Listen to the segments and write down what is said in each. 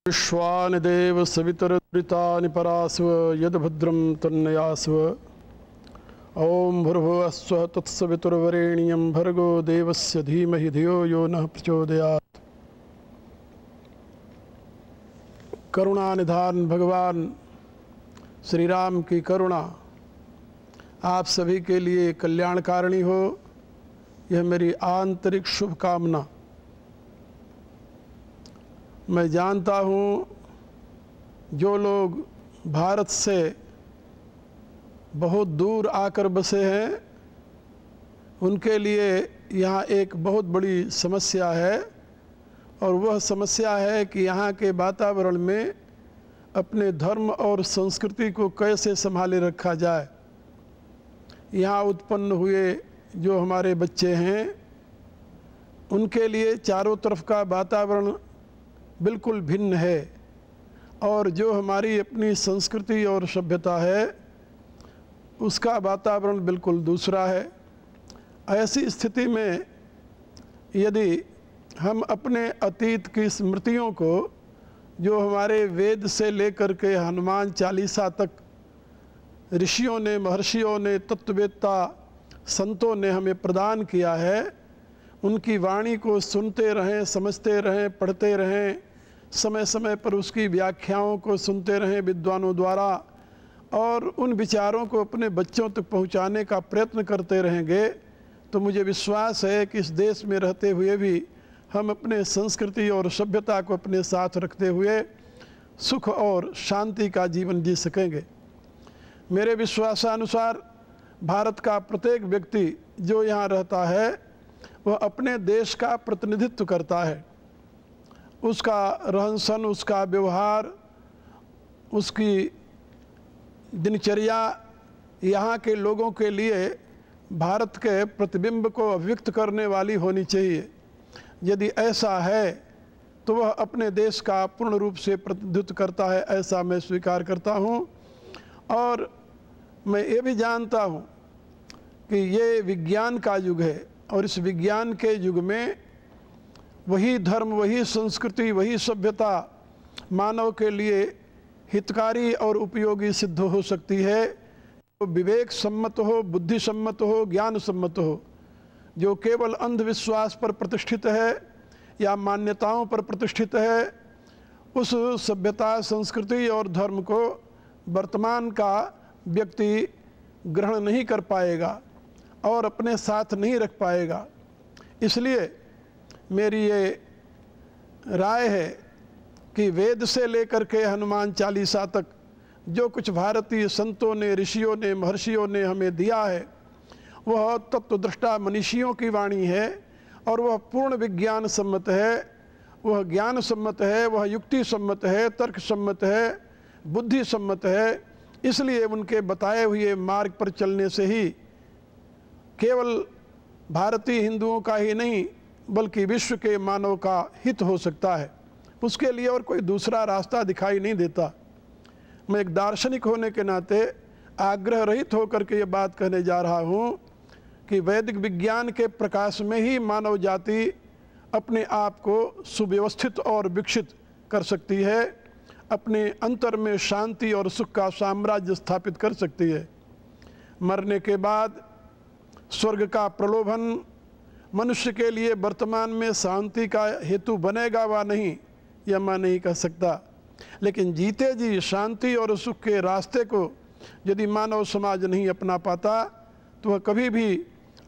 विश्वानि देव सवितुर्वृतानि परास्व यद्भद्रं तन्नयास्व। ओं भूर्भुवः स्वः तत्सवितुर्वरेण्यं भर्गो देवस्य धीमहि धियो यो नः प्रचोदयात्। करुणानिधान भगवान श्री राम की करुणा आप सभी के लिए कल्याणकारिणी हो, यह मेरी आंतरिक शुभकामना। मैं जानता हूँ जो लोग भारत से बहुत दूर आकर बसे हैं उनके लिए यहाँ एक बहुत बड़ी समस्या है, और वह समस्या है कि यहाँ के वातावरण में अपने धर्म और संस्कृति को कैसे संभाले रखा जाए। यहाँ उत्पन्न हुए जो हमारे बच्चे हैं उनके लिए चारों तरफ का वातावरण बिल्कुल भिन्न है, और जो हमारी अपनी संस्कृति और सभ्यता है उसका वातावरण बिल्कुल दूसरा है। ऐसी स्थिति में यदि हम अपने अतीत की स्मृतियों को, जो हमारे वेद से लेकर के हनुमान चालीसा तक ऋषियों ने, महर्षियों ने, तत्ववेत्ता संतों ने हमें प्रदान किया है, उनकी वाणी को सुनते रहें, समझते रहें, पढ़ते रहें, समय समय पर उसकी व्याख्याओं को सुनते रहें विद्वानों द्वारा, और उन विचारों को अपने बच्चों तक पहुंचाने का प्रयत्न करते रहेंगे, तो मुझे विश्वास है कि इस देश में रहते हुए भी हम अपने संस्कृति और सभ्यता को अपने साथ रखते हुए सुख और शांति का जीवन जी सकेंगे। मेरे विश्वासानुसार भारत का प्रत्येक व्यक्ति जो यहाँ रहता है वह अपने देश का प्रतिनिधित्व करता है। उसका रहन सहन, उसका व्यवहार, उसकी दिनचर्या यहाँ के लोगों के लिए भारत के प्रतिबिंब को अभिव्यक्त करने वाली होनी चाहिए। यदि ऐसा है तो वह अपने देश का पूर्ण रूप से प्रतिनिधित्व करता है, ऐसा मैं स्वीकार करता हूँ। और मैं ये भी जानता हूँ कि ये विज्ञान का युग है, और इस विज्ञान के युग में वही धर्म, वही संस्कृति, वही सभ्यता मानव के लिए हितकारी और उपयोगी सिद्ध हो सकती है, जो विवेक सम्मत हो, बुद्धि सम्मत हो, ज्ञान सम्मत हो। जो केवल अंधविश्वास पर प्रतिष्ठित है या मान्यताओं पर प्रतिष्ठित है, उस सभ्यता, संस्कृति और धर्म को वर्तमान का व्यक्ति ग्रहण नहीं कर पाएगा और अपने साथ नहीं रख पाएगा। इसलिए मेरी ये राय है कि वेद से लेकर के हनुमान चालीसा तक जो कुछ भारतीय संतों ने, ऋषियों ने, महर्षियों ने हमें दिया है वह तत्वदृष्टा मनीषियों की वाणी है, और वह पूर्ण विज्ञान सम्मत है, वह ज्ञान सम्मत है, वह युक्ति सम्मत है, तर्क सम्मत है, बुद्धि सम्मत है। इसलिए उनके बताए हुए मार्ग पर चलने से ही केवल भारतीय हिंदुओं का ही नहीं बल्कि विश्व के मानव का हित हो सकता है। उसके लिए और कोई दूसरा रास्ता दिखाई नहीं देता। मैं एक दार्शनिक होने के नाते आग्रह रहित होकर के ये बात कहने जा रहा हूँ कि वैदिक विज्ञान के प्रकाश में ही मानव जाति अपने आप को सुव्यवस्थित और विकसित कर सकती है, अपने अंतर में शांति और सुख का साम्राज्य स्थापित कर सकती है। मरने के बाद स्वर्ग का प्रलोभन मनुष्य के लिए वर्तमान में शांति का हेतु बनेगा वा नहीं, यह मैं नहीं कह सकता, लेकिन जीते जी शांति और सुख के रास्ते को यदि मानव समाज नहीं अपना पाता तो वह कभी भी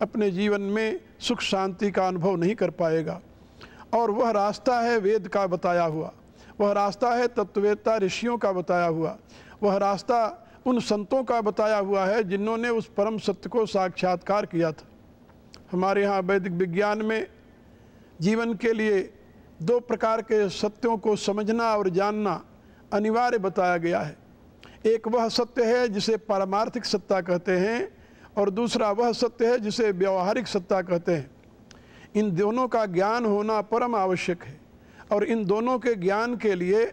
अपने जीवन में सुख शांति का अनुभव नहीं कर पाएगा। और वह रास्ता है वेद का बताया हुआ, वह रास्ता है तत्ववेत्ता ऋषियों का बताया हुआ, वह रास्ता उन संतों का बताया हुआ है जिन्होंने उस परम सत्य को साक्षात्कार किया था। हमारे यहाँ वैदिक विज्ञान में जीवन के लिए दो प्रकार के सत्यों को समझना और जानना अनिवार्य बताया गया है। एक वह सत्य है जिसे पारमार्थिक सत्ता कहते हैं, और दूसरा वह सत्य है जिसे व्यवहारिक सत्ता कहते हैं। इन दोनों का ज्ञान होना परम आवश्यक है, और इन दोनों के ज्ञान के लिए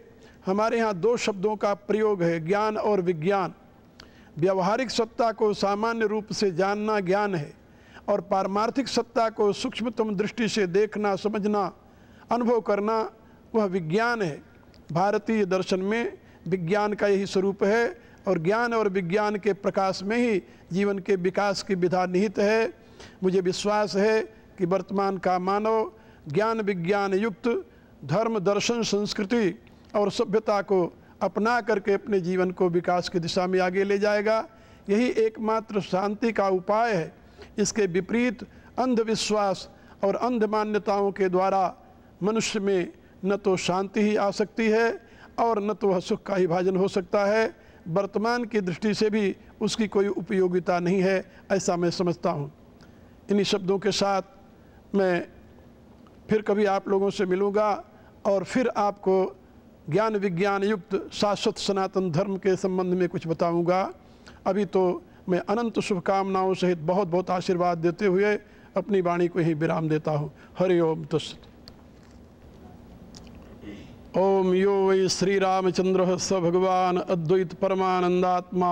हमारे यहाँ दो शब्दों का प्रयोग है, ज्ञान और विज्ञान। व्यवहारिक सत्ता को सामान्य रूप से जानना ज्ञान है, और पारमार्थिक सत्ता को सूक्ष्मतम दृष्टि से देखना, समझना, अनुभव करना वह विज्ञान है। भारतीय दर्शन में विज्ञान का यही स्वरूप है और ज्ञान और विज्ञान के प्रकाश में ही जीवन के विकास की विधा निहित है। मुझे विश्वास है कि वर्तमान का मानव ज्ञान विज्ञान युक्त धर्म दर्शन संस्कृति और सभ्यता को अपना करके अपने जीवन को विकास की दिशा में आगे ले जाएगा। यही एकमात्र शांति का उपाय है। इसके विपरीत अंधविश्वास और अंध मान्यताओं के द्वारा मनुष्य में न तो शांति ही आ सकती है और न तो सुख का ही भाजन हो सकता है। वर्तमान की दृष्टि से भी उसकी कोई उपयोगिता नहीं है, ऐसा मैं समझता हूँ। इन्हीं शब्दों के साथ मैं फिर कभी आप लोगों से मिलूँगा और फिर आपको ज्ञान विज्ञान युक्त शाश्वत सनातन धर्म के संबंध में कुछ बताऊँगा। अभी तो मैं अनंत शुभकामनाओं सहित बहुत बहुत आशीर्वाद देते हुए अपनी वाणी को ही विराम देता हूँ। हरि ओम तत्सत्। ओम यो वै श्री रामचंद्र स भगवान अद्वैत परमानंदात्मा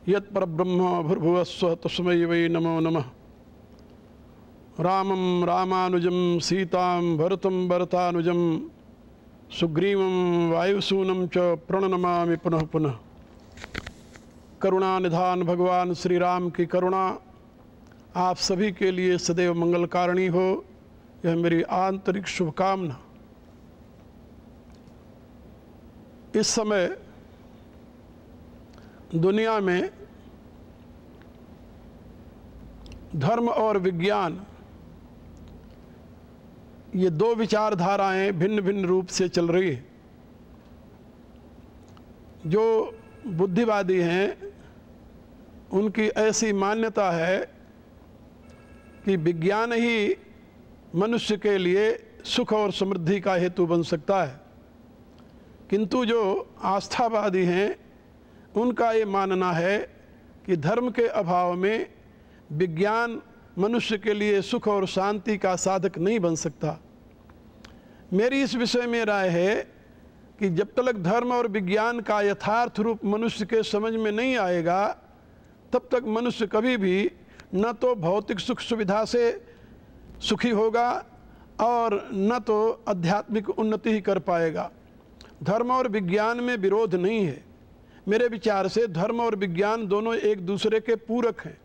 यत् परब्रह्म भूर्भुवः स्वः तस्मै वै नमो नमः। रामं रामानुजं सीतां भरतं भरतानुजं सुग्रीवं वायुसूनं च प्रणनमामि पुनः पुनः। करुणा निधान भगवान श्री राम की करुणा आप सभी के लिए सदैव मंगलकारिणी हो, यह मेरी आंतरिक शुभकामना। इस समय दुनिया में धर्म और विज्ञान ये दो विचारधाराएं भिन्न भिन्न रूप से चल रही है। जो बुद्धिवादी हैं उनकी ऐसी मान्यता है कि विज्ञान ही मनुष्य के लिए सुख और समृद्धि का हेतु बन सकता है, किंतु जो आस्थावादी हैं उनका ये मानना है कि धर्म के अभाव में विज्ञान मनुष्य के लिए सुख और शांति का साधक नहीं बन सकता। मेरी इस विषय में राय है कि जब तक धर्म और विज्ञान का यथार्थ रूप मनुष्य के समझ में नहीं आएगा तब तक मनुष्य कभी भी न तो भौतिक सुख सुविधा से सुखी होगा और न तो आध्यात्मिक उन्नति ही कर पाएगा। धर्म और विज्ञान में विरोध नहीं है। मेरे विचार से धर्म और विज्ञान दोनों एक दूसरे के पूरक हैं।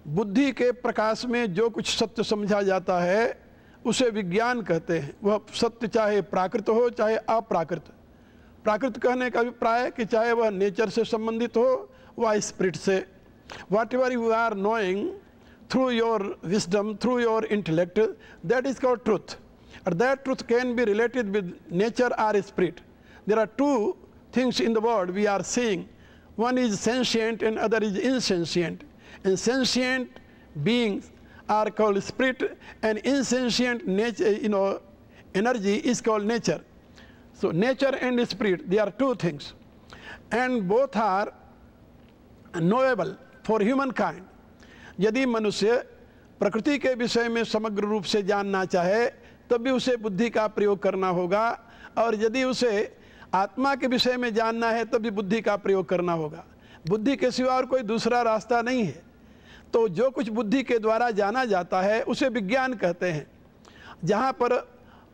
बुद्धि के प्रकाश में जो कुछ सत्य समझा जाता है उसे विज्ञान कहते हैं। वह सत्य चाहे प्राकृत हो चाहे अप्राकृत। प्राकृत कहने का अभिप्राय कि चाहे वह नेचर से संबंधित हो व स्पिरिट से। Whatever you are knowing through your wisdom through your intellect, that is called truth, और that truth can be related with nature or spirit. There are two things in the world we are seeing, one is sentient and other is insentient. And sentient beings are called spirit, and insentient nature, energy is called nature. So nature and spirit, they are two things, and both are knowable for humankind. यदि मनुष्य प्रकृति के विषय में समग्र रूप से जानना चाहे तब भी उसे बुद्धि का प्रयोग करना होगा, और यदि उसे आत्मा के विषय में जानना है तब भी बुद्धि का प्रयोग करना होगा। बुद्धि के सिवा और कोई दूसरा रास्ता नहीं है। तो जो कुछ बुद्धि के द्वारा जाना जाता है उसे विज्ञान कहते हैं। जहाँ पर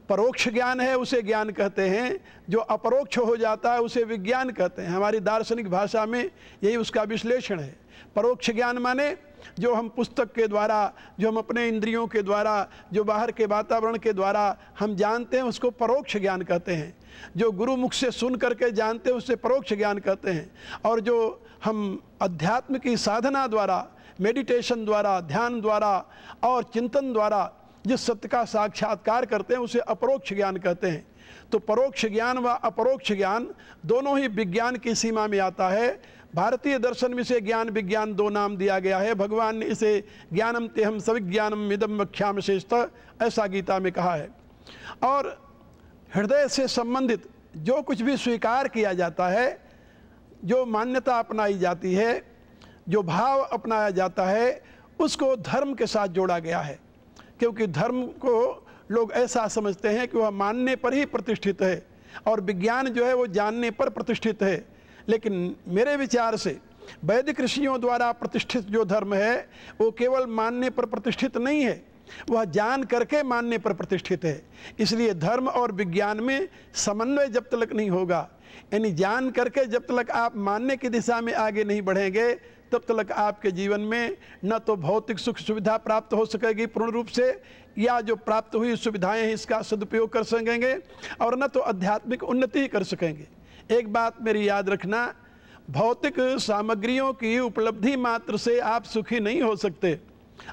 परोक्ष ज्ञान है उसे ज्ञान कहते हैं, जो अपरोक्ष हो जाता है उसे विज्ञान कहते हैं। हमारी दार्शनिक भाषा में यही उसका विश्लेषण है। परोक्ष ज्ञान माने जो हम पुस्तक के द्वारा, जो हम अपने इंद्रियों के द्वारा, जो बाहर के वातावरण के द्वारा हम जानते हैं उसको परोक्ष ज्ञान कहते हैं। जो गुरु मुख से सुन करके जानते हैं उसे परोक्ष ज्ञान कहते हैं। और जो हम अध्यात्म की साधना द्वारा, मेडिटेशन द्वारा, ध्यान द्वारा और चिंतन द्वारा जिस सत्य का साक्षात्कार करते हैं उसे अपरोक्ष ज्ञान कहते हैं। तो परोक्ष ज्ञान व अपरोक्ष ज्ञान दोनों ही विज्ञान की सीमा में आता है। भारतीय दर्शन में इसे ज्ञान विज्ञान दो नाम दिया गया है। भगवान ने इसे ज्ञानम तेहम सविज्ञानम इदम वक्ष्यामि शेषतः, ऐसा गीता में कहा है। और हृदय से संबंधित जो कुछ भी स्वीकार किया जाता है, जो मान्यता अपनाई जाती है, जो भाव अपनाया जाता है, उसको धर्म के साथ जोड़ा गया है। क्योंकि धर्म को लोग ऐसा समझते हैं कि वह मानने पर ही प्रतिष्ठित है और विज्ञान जो है वो जानने पर प्रतिष्ठित है। लेकिन मेरे विचार से वैदिक ऋषियों द्वारा प्रतिष्ठित जो धर्म है वो केवल मानने पर प्रतिष्ठित नहीं है, वह जान करके मानने पर प्रतिष्ठित है। इसलिए धर्म और विज्ञान में समन्वय जब तक नहीं होगा, यानी जान करके जब तक आप मानने की दिशा में आगे नहीं बढ़ेंगे, तब तक आपके जीवन में न तो भौतिक सुख सुविधा प्राप्त हो सकेगी पूर्ण रूप से, या जो प्राप्त हुई सुविधाएं हैं इसका सदुपयोग कर सकेंगे, और न तो आध्यात्मिक उन्नति ही कर सकेंगे। एक बात मेरी याद रखना, भौतिक सामग्रियों की उपलब्धि मात्र से आप सुखी नहीं हो सकते,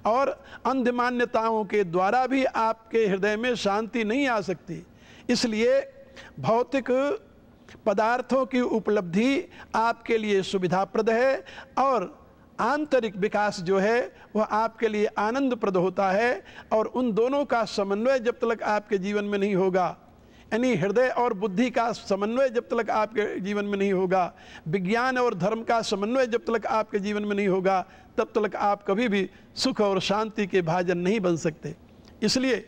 और अंध मान्यताओं के द्वारा भी आपके हृदय में शांति नहीं आ सकती। इसलिए भौतिक पदार्थों की उपलब्धि आपके लिए सुविधाप्रद है, और आंतरिक विकास जो है वह आपके लिए आनंदप्रद होता है। और उन दोनों का समन्वय जब तक आपके जीवन में नहीं होगा, यानी हृदय और बुद्धि का समन्वय जब तक आपके जीवन में नहीं होगा, विज्ञान और धर्म का समन्वय जब तक आपके जीवन में नहीं होगा, तब तक आप कभी भी सुख और शांति के भाजन नहीं बन सकते। इसलिए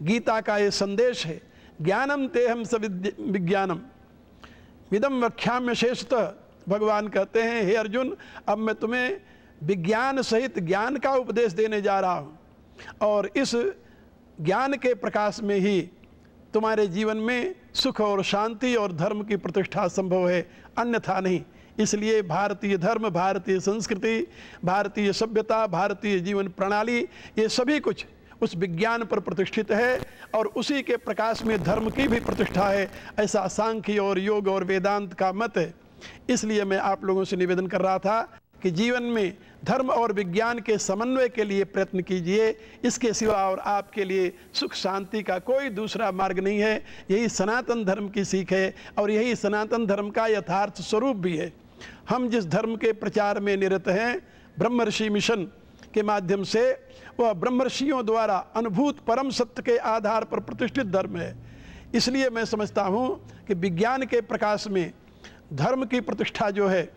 गीता का ये संदेश है, ज्ञानम तेहम सविज्ञानम विदम वक्ष्याम्य शेषतः। भगवान कहते हैं, हे अर्जुन, अब मैं तुम्हें विज्ञान सहित ज्ञान का उपदेश देने जा रहा हूँ, और इस ज्ञान के प्रकाश में ही तुम्हारे जीवन में सुख और शांति और धर्म की प्रतिष्ठा संभव है, अन्यथा नहीं। इसलिए भारतीय धर्म, भारतीय संस्कृति, भारतीय सभ्यता, भारतीय जीवन प्रणाली, ये सभी कुछ उस विज्ञान पर प्रतिष्ठित है, और उसी के प्रकाश में धर्म की भी प्रतिष्ठा है, ऐसा सांख्य और योग और वेदांत का मत है। इसलिए मैं आप लोगों से निवेदन कर रहा था कि जीवन में धर्म और विज्ञान के समन्वय के लिए प्रयत्न कीजिए। इसके सिवा और आपके लिए सुख शांति का कोई दूसरा मार्ग नहीं है। यही सनातन धर्म की सीख है, और यही सनातन धर्म का यथार्थ स्वरूप भी है। हम जिस धर्म के प्रचार में निरत हैं, ब्रह्मर्षि मिशन के माध्यम से, वह ब्रह्मर्षियों द्वारा अनुभूत परम सत्य के आधार पर प्रतिष्ठित धर्म है। इसलिए मैं समझता हूँ कि विज्ञान के प्रकाश में धर्म की प्रतिष्ठा जो है,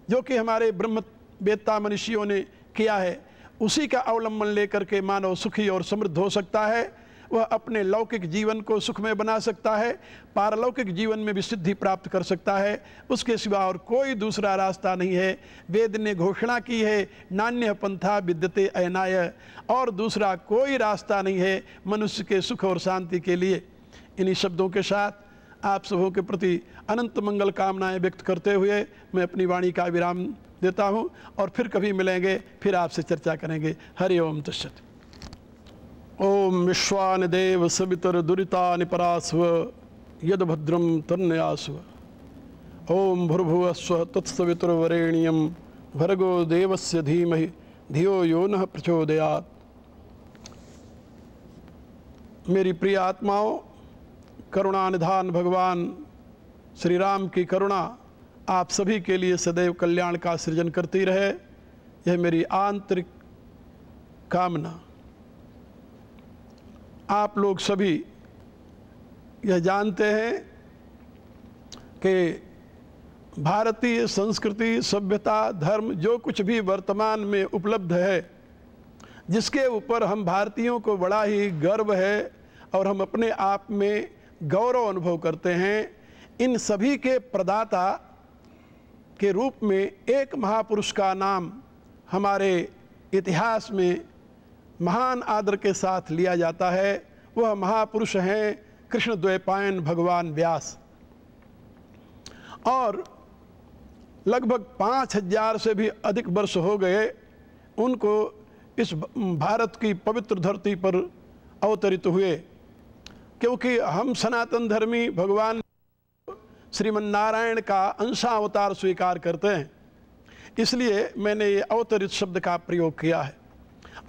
जो कि हमारे ब्रह्मवेत्ता मनुष्यों ने किया है, उसी का अवलंबन लेकर के मानव सुखी और समृद्ध हो सकता है। वह अपने लौकिक जीवन को सुखमय बना सकता है, पारलौकिक जीवन में भी सिद्धि प्राप्त कर सकता है। उसके सिवा और कोई दूसरा रास्ता नहीं है। वेद ने घोषणा की है, नान्य पंथा विद्यते अयनाय, और दूसरा कोई रास्ता नहीं है मनुष्य के सुख और शांति के लिए। इन्हीं शब्दों के साथ आप सबों के प्रति अनंत मंगल कामनाएं व्यक्त करते हुए मैं अपनी वाणी का विराम देता हूं, और फिर कभी मिलेंगे, फिर आपसे चर्चा करेंगे। हरि ओम तत्सत्। ओम विश्वान देव सवितर दुरिता निपरास्व यद भद्रम तन्यास्व। ओम भूर्भुवः स्वः तत्सवितुर्वरेण्यं भर्गो देवस्य धीमहि धियो यो नः प्रचोदयात्। मेरी प्रिय आत्माओं, करुणानिधान भगवान श्री राम की करुणा आप सभी के लिए सदैव कल्याण का सृजन करती रहे, यह मेरी आंतरिक कामना। आप लोग सभी यह जानते हैं कि भारतीय संस्कृति, सभ्यता, धर्म जो कुछ भी वर्तमान में उपलब्ध है, जिसके ऊपर हम भारतीयों को बड़ा ही गर्व है और हम अपने आप में गौरव अनुभव करते हैं, इन सभी के प्रदाता के रूप में एक महापुरुष का नाम हमारे इतिहास में महान आदर के साथ लिया जाता है। वह महापुरुष हैं कृष्ण द्वैपायन भगवान व्यास। और लगभग 5000 से भी अधिक वर्ष हो गए उनको इस भारत की पवित्र धरती पर अवतरित हुए, क्योंकि हम सनातन धर्मी भगवान श्रीमन नारायण का अंशावतार स्वीकार करते हैं। इसलिए मैंने ये अवतरित शब्द का प्रयोग किया है।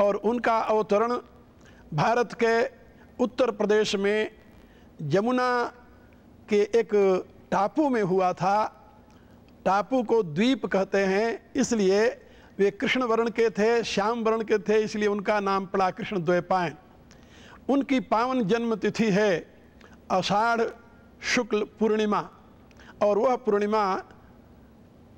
और उनका अवतरण भारत के उत्तर प्रदेश में यमुना के एक टापू में हुआ था। टापू को द्वीप कहते हैं, इसलिए वे कृष्ण वर्ण के थे, श्याम वर्ण के थे, इसलिए उनका नाम पड़ा कृष्ण द्वैपायन। उनकी पावन जन्म तिथि है आषाढ़ शुक्ल पूर्णिमा, और वह पूर्णिमा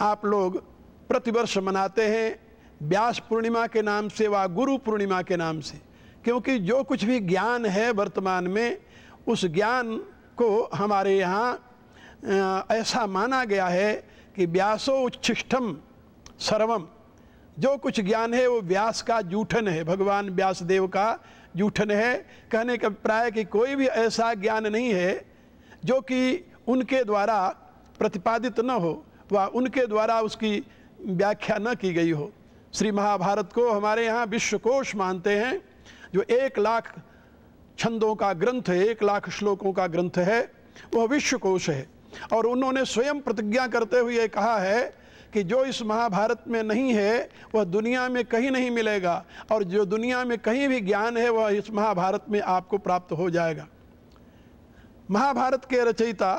आप लोग प्रतिवर्ष मनाते हैं व्यास पूर्णिमा के नाम से व गुरु पूर्णिमा के नाम से, क्योंकि जो कुछ भी ज्ञान है वर्तमान में, उस ज्ञान को हमारे यहाँ ऐसा माना गया है कि व्यासो उच्छिष्टम सर्वम, जो कुछ ज्ञान है वो व्यास का जूठन है, भगवान व्यासदेव का जूठन है। कहने का अभिप्राय कि कोई भी ऐसा ज्ञान नहीं है जो कि उनके द्वारा प्रतिपादित न हो व उनके द्वारा उसकी व्याख्या न की गई हो। श्री महाभारत को हमारे यहाँ विश्वकोश मानते हैं, जो 1 लाख छंदों का ग्रंथ है, 1 लाख श्लोकों का ग्रंथ है, वह विश्वकोश है। और उन्होंने स्वयं प्रतिज्ञा करते हुए कहा है कि जो इस महाभारत में नहीं है वह दुनिया में कहीं नहीं मिलेगा, और जो दुनिया में कहीं भी ज्ञान है वह इस महाभारत में आपको प्राप्त हो जाएगा। महाभारत के रचयिता,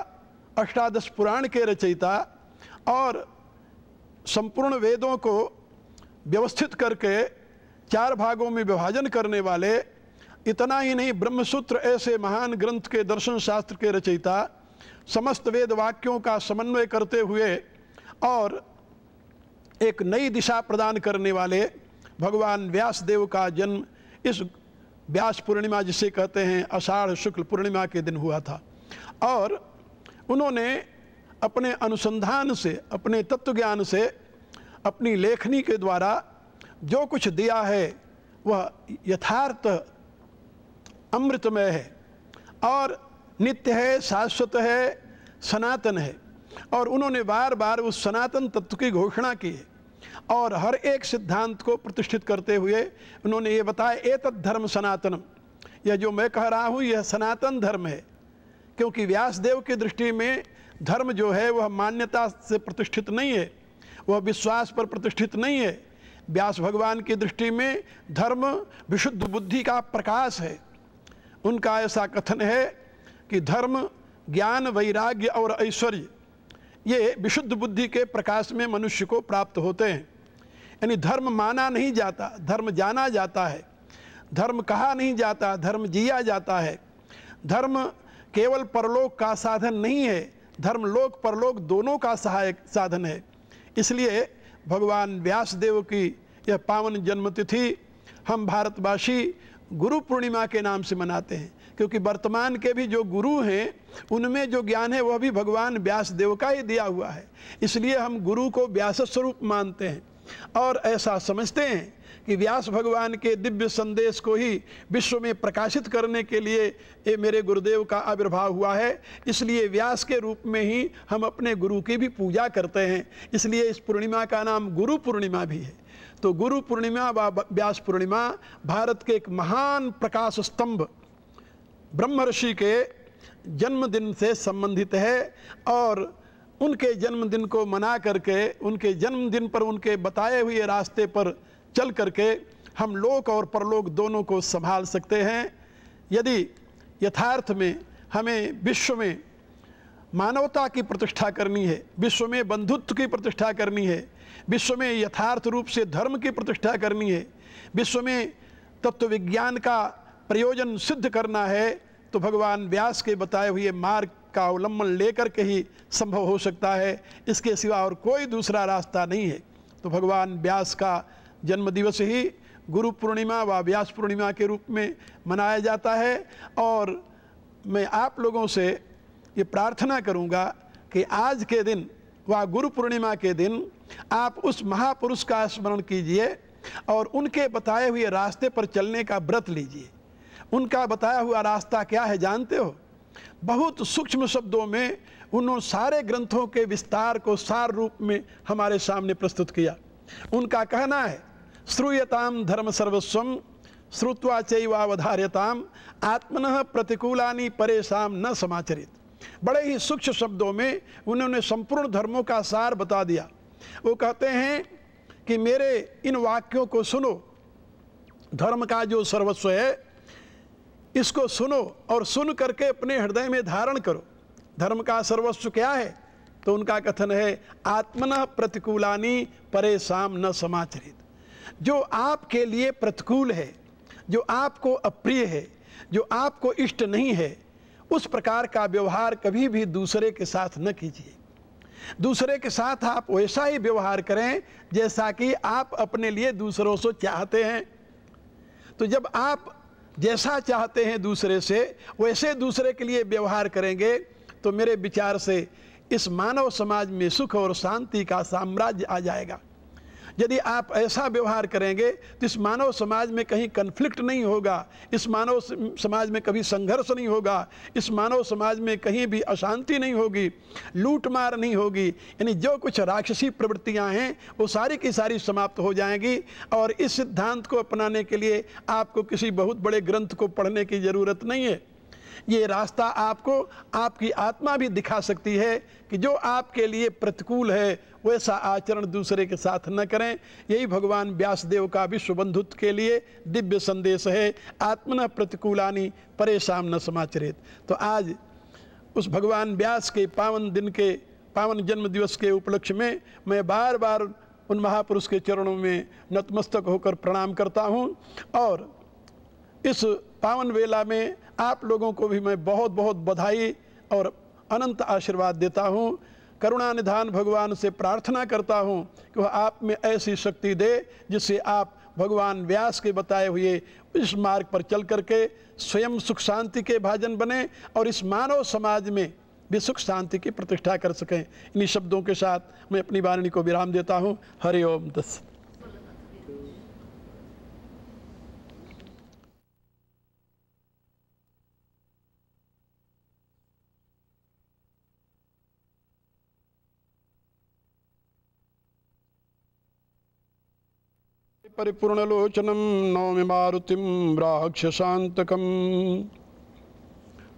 अष्टादश पुराण के रचयिता और संपूर्ण वेदों को व्यवस्थित करके 4 भागों में विभाजन करने वाले, इतना ही नहीं ब्रह्मसूत्र ऐसे महान ग्रंथ के दर्शन शास्त्र के रचयिता, समस्त वेद वाक्यों का समन्वय करते हुए और एक नई दिशा प्रदान करने वाले भगवान व्यास देव का जन्म इस व्यास पूर्णिमा जिसे कहते हैं आषाढ़ शुक्ल पूर्णिमा के दिन हुआ था। और उन्होंने अपने अनुसंधान से, अपने तत्वज्ञान से, अपनी लेखनी के द्वारा जो कुछ दिया है वह यथार्थ अमृतमय है और नित्य है, शाश्वत है, सनातन है। और उन्होंने बार बार उस सनातन तत्व की घोषणा की है और हर एक सिद्धांत को प्रतिष्ठित करते हुए उन्होंने ये बताया, एतत् धर्म सनातनम, यह जो मैं कह रहा हूँ यह सनातन धर्म है। क्योंकि व्यासदेव की दृष्टि में धर्म जो है वह मान्यता से प्रतिष्ठित नहीं है, वह विश्वास पर प्रतिष्ठित नहीं है। व्यास भगवान की दृष्टि में धर्म विशुद्ध बुद्धि का प्रकाश है। उनका ऐसा कथन है कि धर्म, ज्ञान, वैराग्य और ऐश्वर्य ये विशुद्ध बुद्धि के प्रकाश में मनुष्य को प्राप्त होते हैं। यानी धर्म माना नहीं जाता, धर्म जाना जाता है। धर्म कहा नहीं जाता, धर्म जिया जाता है। धर्म केवल परलोक का साधन नहीं है, धर्म लोक परलोक दोनों का सहायक साधन है। इसलिए भगवान व्यासदेव की यह पावन जन्मतिथि हम भारतवासी गुरु पूर्णिमा के नाम से मनाते हैं, क्योंकि वर्तमान के भी जो गुरु हैं उनमें जो ज्ञान है वह भी भगवान व्यासदेव का ही दिया हुआ है। इसलिए हम गुरु को व्यास स्वरूप मानते हैं और ऐसा समझते हैं कि व्यास भगवान के दिव्य संदेश को ही विश्व में प्रकाशित करने के लिए ये मेरे गुरुदेव का आविर्भाव हुआ है। इसलिए व्यास के रूप में ही हम अपने गुरु की भी पूजा करते हैं। इसलिए इस पूर्णिमा का नाम गुरु पूर्णिमा भी है। तो गुरु पूर्णिमा व व्यास पूर्णिमा भारत के एक महान प्रकाश स्तंभ ब्रह्म ऋषि के जन्मदिन से संबंधित है और उनके जन्मदिन को मना करके, उनके जन्मदिन पर उनके बताए हुए रास्ते पर चल करके हम लोक और परलोक दोनों को संभाल सकते हैं। यदि यथार्थ में हमें विश्व में मानवता की प्रतिष्ठा करनी है, विश्व में बंधुत्व की प्रतिष्ठा करनी है, विश्व में यथार्थ रूप से धर्म की प्रतिष्ठा करनी है, विश्व में तत्व विज्ञान का प्रयोजन सिद्ध करना है, तो भगवान व्यास के बताए हुए मार्ग का अवलंबन लेकर के ही संभव हो सकता है। इसके सिवा और कोई दूसरा रास्ता नहीं है। तो भगवान व्यास का जन्मदिवस ही गुरु पूर्णिमा व व्यास पूर्णिमा के रूप में मनाया जाता है। और मैं आप लोगों से ये प्रार्थना करूँगा कि आज के दिन व गुरु पूर्णिमा के दिन आप उस महापुरुष का स्मरण कीजिए और उनके बताए हुए रास्ते पर चलने का व्रत लीजिए। उनका बताया हुआ रास्ता क्या है जानते हो? बहुत सूक्ष्म शब्दों में उन्होंने सारे ग्रंथों के विस्तार को सार रूप में हमारे सामने प्रस्तुत किया। उनका कहना है, श्रूयताम धर्म सर्वस्वम श्रुत्वा चैवावधार्यताम आत्मनः प्रतिकूलानि परेशान न समाचरित। बड़े ही सूक्ष्म शब्दों में उन्होंने संपूर्ण धर्मों का सार बता दिया। वो कहते हैं कि मेरे इन वाक्यों को सुनो, धर्म का जो सर्वस्व है इसको सुनो और सुन करके अपने हृदय में धारण करो। धर्म का सर्वस्व क्या है? तो उनका कथन है, आत्मनः प्रतिकूलानि परेशान न समाचरित। जो आपके लिए प्रतिकूल है, जो आपको अप्रिय है, जो आपको इष्ट नहीं है, उस प्रकार का व्यवहार कभी भी दूसरे के साथ न कीजिए। दूसरे के साथ आप वैसा ही व्यवहार करें जैसा कि आप अपने लिए दूसरों से चाहते हैं। तो जब आप जैसा चाहते हैं दूसरे से वैसे दूसरे के लिए व्यवहार करेंगे तो मेरे विचार से इस मानव समाज में सुख और शांति का साम्राज्य आ जाएगा। यदि आप ऐसा व्यवहार करेंगे तो इस मानव समाज में कहीं कन्फ्लिक्ट नहीं होगा, इस मानव समाज में कभी संघर्ष नहीं होगा, इस मानव समाज में कहीं भी अशांति नहीं होगी, लूटमार नहीं होगी। यानी जो कुछ राक्षसी प्रवृत्तियां हैं वो सारी की सारी समाप्त हो जाएंगी। और इस सिद्धांत को अपनाने के लिए आपको किसी बहुत बड़े ग्रंथ को पढ़ने की ज़रूरत नहीं है। ये रास्ता आपको आपकी आत्मा भी दिखा सकती है कि जो आपके लिए प्रतिकूल है वैसा आचरण दूसरे के साथ न करें। यही भगवान व्यासदेव का विश्व बंधुत्व के लिए दिव्य संदेश है, आत्मना प्रतिकूलानि परेशान न समाचरित। तो आज उस भगवान व्यास के पावन दिन के पावन जन्म दिवस के उपलक्ष्य में मैं बार बार उन महापुरुष के चरणों में नतमस्तक होकर प्रणाम करता हूँ। और इस पावन वेला में आप लोगों को भी मैं बहुत बहुत बधाई और अनंत आशीर्वाद देता हूँ। करुणा निधान भगवान से प्रार्थना करता हूँ कि वह आप में ऐसी शक्ति दे जिससे आप भगवान व्यास के बताए हुए इस मार्ग पर चल करके स्वयं सुख शांति के भाजन बने और इस मानव समाज में भी सुख शांति की प्रतिष्ठा कर सकें। इन्हीं शब्दों के साथ मैं अपनी वाणी को विराम देता हूँ। हरि ओम तत्सत। परिपूर्णलोचनम नौमि मारुतिम राक्षसांतकम।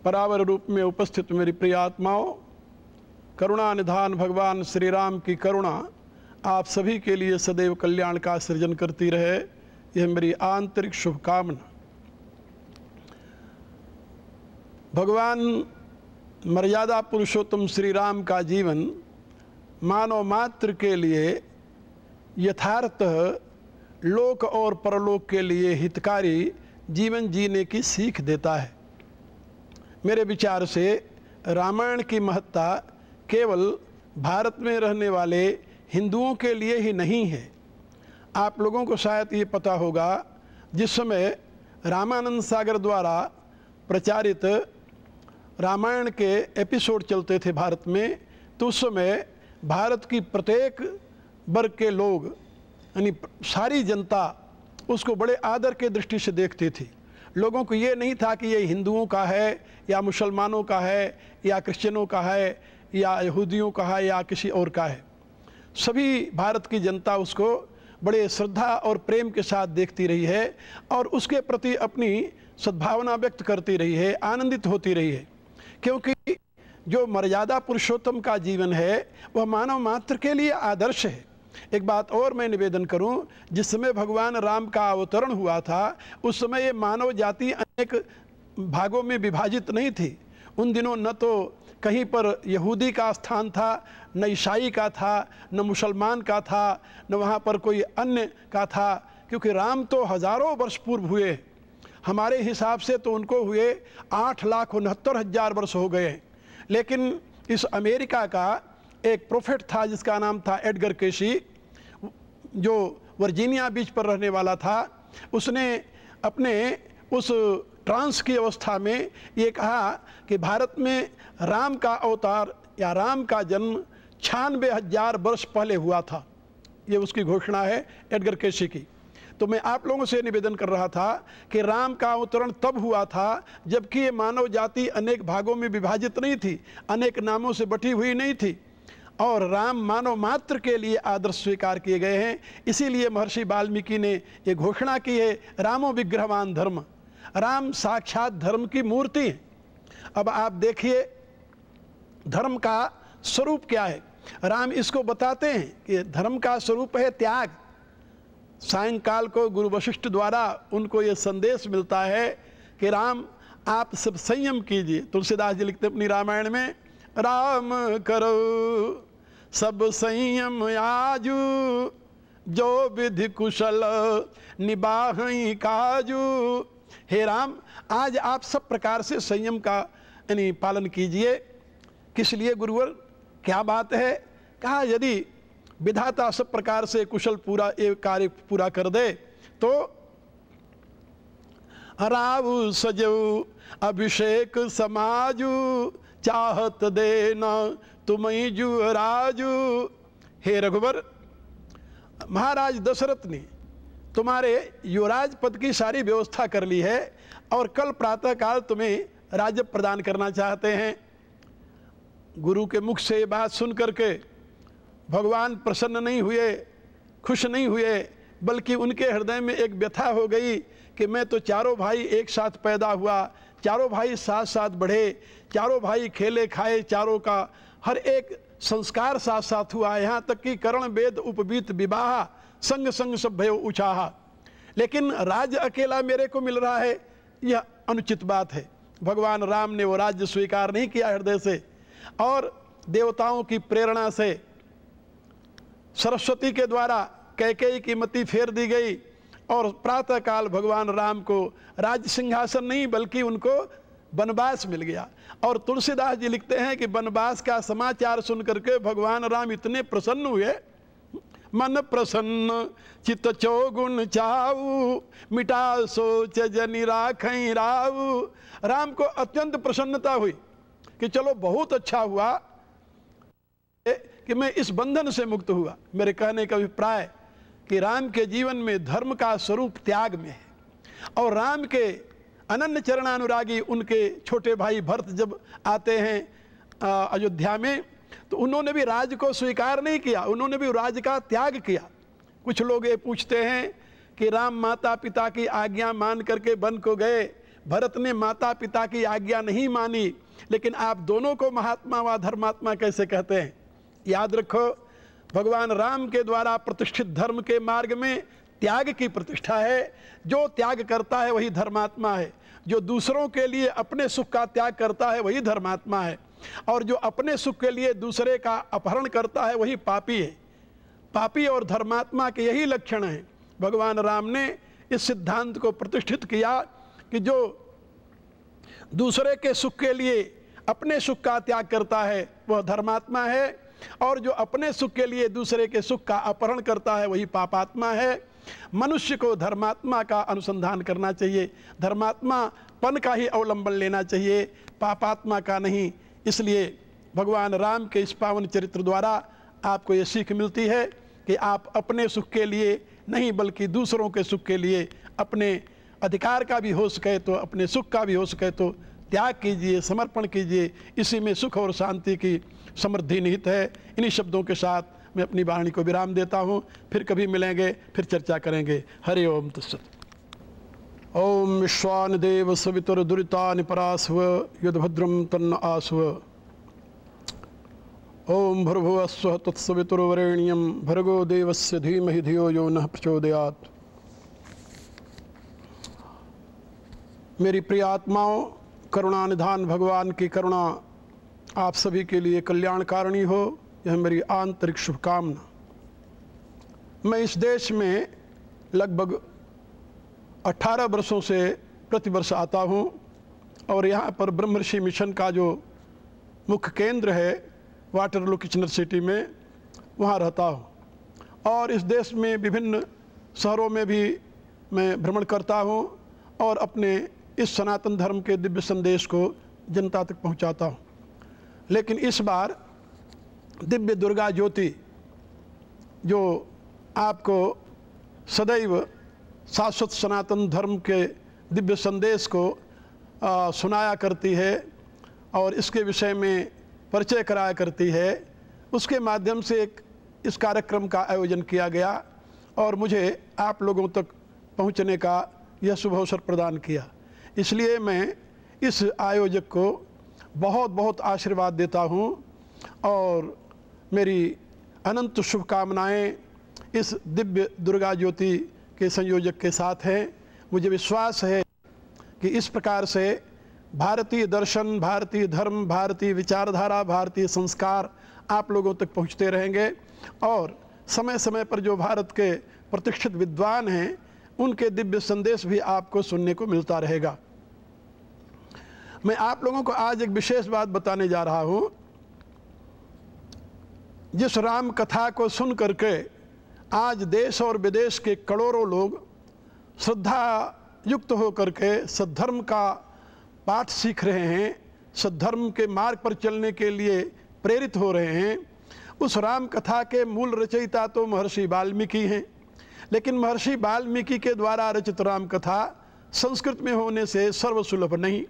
परावर रूप में उपस्थित मेरी प्रिय आत्माओं, करुणा निधान भगवान श्री राम की करुणा आप सभी के लिए सदैव कल्याण का सृजन करती रहे, यह मेरी आंतरिक शुभकामना। भगवान मर्यादा पुरुषोत्तम श्री राम का जीवन मानव मात्र के लिए यथार्थ लोक और परलोक के लिए हितकारी जीवन जीने की सीख देता है। मेरे विचार से रामायण की महत्ता केवल भारत में रहने वाले हिंदुओं के लिए ही नहीं है। आप लोगों को शायद ये पता होगा, जिस समय रामानंद सागर द्वारा प्रचारित रामायण के एपिसोड चलते थे भारत में, तो उस समय भारत की प्रत्येक वर्ग के लोग यानी सारी जनता उसको बड़े आदर के दृष्टि से देखती थी। लोगों को ये नहीं था कि ये हिंदुओं का है या मुसलमानों का है या क्रिश्चियनों का है या यहूदियों का है या किसी और का है। सभी भारत की जनता उसको बड़े श्रद्धा और प्रेम के साथ देखती रही है और उसके प्रति अपनी सद्भावना व्यक्त करती रही है, आनंदित होती रही है। क्योंकि जो मर्यादा पुरुषोत्तम का जीवन है वह मानव मात्र के लिए आदर्श है। एक बात और मैं निवेदन करूं, जिस समय भगवान राम का अवतरण हुआ था उस समय ये मानव जाति अनेक भागों में विभाजित नहीं थी। उन दिनों न तो कहीं पर यहूदी का स्थान था, न ईसाई का था, न मुसलमान का था, न वहाँ पर कोई अन्य का था, क्योंकि राम तो हज़ारों वर्ष पूर्व हुए। हमारे हिसाब से तो उनको हुए 8,69,000 वर्ष हो गए। लेकिन इस अमेरिका का एक प्रोफेट था जिसका नाम था एडगर केसी, जो वर्जीनिया बीच पर रहने वाला था। उसने अपने उस ट्रांस की अवस्था में ये कहा कि भारत में राम का अवतार या राम का जन्म 96,000 वर्ष पहले हुआ था। ये उसकी घोषणा है एडगर केसी की। तो मैं आप लोगों से निवेदन कर रहा था कि राम का अवतरण तब हुआ था जबकि ये मानव जाति अनेक भागों में विभाजित नहीं थी, अनेक नामों से बटी हुई नहीं थी और राम मानव मात्र के लिए आदर्श स्वीकार किए गए हैं। इसीलिए महर्षि वाल्मीकि ने ये घोषणा की है, रामो विग्रहवान धर्म। राम साक्षात धर्म की मूर्ति है। अब आप देखिए धर्म का स्वरूप क्या है। राम इसको बताते हैं कि धर्म का स्वरूप है त्याग। सायंकाल को गुरु वशिष्ठ द्वारा उनको ये संदेश मिलता है कि राम आप सब संयम कीजिए। तुलसीदास जी लिखते अपनी रामायण में, राम करो सब संयम आजू, जो विधि कुशल निबाहई काजू। हे राम, आज आप सब प्रकार से संयम का यानी पालन कीजिए। किस लिए गुरुवर, क्या बात है? कहा यदि विधाता सब प्रकार से कुशल पूरा एक कार्य पूरा कर दे तो राव सजऊ अभिषेक समाजू, चाहत देना तुम्हें जू राजू। हे रघुवर, महाराज दशरथ ने तुम्हारे युवराज पद की सारी व्यवस्था कर ली है और कल प्रातःकाल तुम्हें राज्य प्रदान करना चाहते हैं। गुरु के मुख से ये बात सुन करके भगवान प्रसन्न नहीं हुए, खुश नहीं हुए, बल्कि उनके हृदय में एक व्यथा हो गई कि मैं तो चारों भाई एक साथ पैदा हुआ, चारों भाई साथ साथ बढ़े, चारों भाई खेले खाए, चारों का हर एक संस्कार साथ साथ हुआ, यहाँ तक कि करण वेद उपवीत विवाह संग संग सब भयो उचाहा, लेकिन राज्य अकेला मेरे को मिल रहा है, यह अनुचित बात है। भगवान राम ने वो राज्य स्वीकार नहीं किया हृदय से, और देवताओं की प्रेरणा से सरस्वती के द्वारा कैकेयी की मति फेर दी गई और प्रातःकाल भगवान राम को राज सिंहासन नहीं बल्कि उनको वनवास मिल गया। और तुलसीदास जी लिखते हैं कि वनवास का समाचार सुन करके भगवान राम इतने प्रसन्न हुए, मन प्रसन्न चित्त चौगुन चाऊ, मिटा सोच जनि राखई राऊ। राम को अत्यंत प्रसन्नता हुई कि चलो बहुत अच्छा हुआ कि मैं इस बंधन से मुक्त हुआ। मेरे कहने का अभिप्राय कि राम के जीवन में धर्म का स्वरूप त्याग में है, और राम के अनन्य चरणानुरागी उनके छोटे भाई भरत जब आते हैं अयोध्या में, तो उन्होंने भी राज को स्वीकार नहीं किया, उन्होंने भी राज का त्याग किया। कुछ लोग ये पूछते हैं कि राम माता पिता की आज्ञा मान करके वन को गए, भरत ने माता पिता की आज्ञा नहीं मानी, लेकिन आप दोनों को महात्मा व धर्मात्मा कैसे कहते हैं? याद रखो, भगवान राम के द्वारा प्रतिष्ठित धर्म के मार्ग में त्याग की प्रतिष्ठा है। जो त्याग करता है वही धर्मात्मा है, जो दूसरों के लिए अपने सुख का त्याग करता है वही धर्मात्मा है, और जो अपने सुख के लिए दूसरे का अपहरण करता है वही पापी है। पापी और धर्मात्मा के यही लक्षण हैं। भगवान राम ने इस सिद्धांत को प्रतिष्ठित किया कि जो दूसरे के सुख के लिए अपने सुख का त्याग करता है वह धर्मात्मा है, और जो अपने सुख के लिए दूसरे के सुख का अपहरण करता है वही पापात्मा है। मनुष्य को धर्मात्मा का अनुसंधान करना चाहिए, धर्मात्मा पन का ही अवलंबन लेना चाहिए, पापात्मा का नहीं। इसलिए भगवान राम के इस पावन चरित्र द्वारा आपको ये सीख मिलती है कि आप अपने सुख के लिए नहीं बल्कि दूसरों के सुख के लिए, अपने अधिकार का भी हो सके तो अपने सुख का भी हो सके तो त्याग कीजिए, समर्पण कीजिए। इसी में सुख और शांति की समृद्धि निहित है। इन्हीं शब्दों के साथ मैं अपनी वाणी को विराम देता हूँ। फिर कभी मिलेंगे, फिर चर्चा करेंगे। हरि ओम तत्सत्। ओम विश्वान देव सवितुर दुरितानि परास्व यद्भद्रम तन्न आस्व। ओम भर्भुवः स्वः तत्सवितुर्वरेण्यं भर्गो देवस्य धीमहि धियो यो नः प्रचोदयात्। मेरी प्रिय आत्माओं, करुणा निधान भगवान की करुणा आप सभी के लिए कल्याणकारिणी हो, यह मेरी आंतरिक शुभकामना। मैं इस देश में लगभग 18 वर्षों से प्रतिवर्ष आता हूँ, और यहाँ पर ब्रह्मर्षि मिशन का जो मुख्य केंद्र है वाटरलू किचनर सिटी में, वहाँ रहता हूँ। और इस देश में विभिन्न शहरों में भी मैं भ्रमण करता हूँ और अपने इस सनातन धर्म के दिव्य संदेश को जनता तक पहुँचाता हूँ। लेकिन इस बार दिव्य दुर्गा ज्योति जो आपको सदैव शाश्वत सनातन धर्म के दिव्य संदेश को सुनाया करती है और इसके विषय में परिचय कराया करती है, उसके माध्यम से इस कार्यक्रम का आयोजन किया गया और मुझे आप लोगों तक पहुंचने का यह शुभ अवसर प्रदान किया। इसलिए मैं इस आयोजक को बहुत बहुत आशीर्वाद देता हूं और मेरी अनंत शुभकामनाएं इस दिव्य दुर्गा ज्योति के संयोजक के साथ हैं। मुझे विश्वास है कि इस प्रकार से भारतीय दर्शन, भारतीय धर्म, भारतीय विचारधारा, भारतीय संस्कार आप लोगों तक पहुंचते रहेंगे और समय समय पर जो भारत के प्रतिष्ठित विद्वान हैं उनके दिव्य संदेश भी आपको सुनने को मिलता रहेगा। मैं आप लोगों को आज एक विशेष बात बताने जा रहा हूं। जिस राम कथा को सुन करके आज देश और विदेश के करोड़ों लोग श्रद्धा युक्त होकर के सद्धर्म का पाठ सीख रहे हैं, सद्धर्म के मार्ग पर चलने के लिए प्रेरित हो रहे हैं, उस राम कथा के मूल रचयिता तो महर्षि वाल्मीकि हैं, लेकिन महर्षि वाल्मीकि के द्वारा रचित राम कथा संस्कृत में होने से सर्वसुलभ नहीं।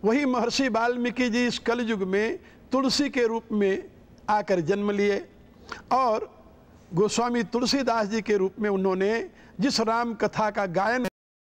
वही महर्षि वाल्मीकि जी इस कलयुग में तुलसी के रूप में आकर जन्म लिए और गोस्वामी तुलसीदास जी के रूप में उन्होंने जिस राम कथा का गायन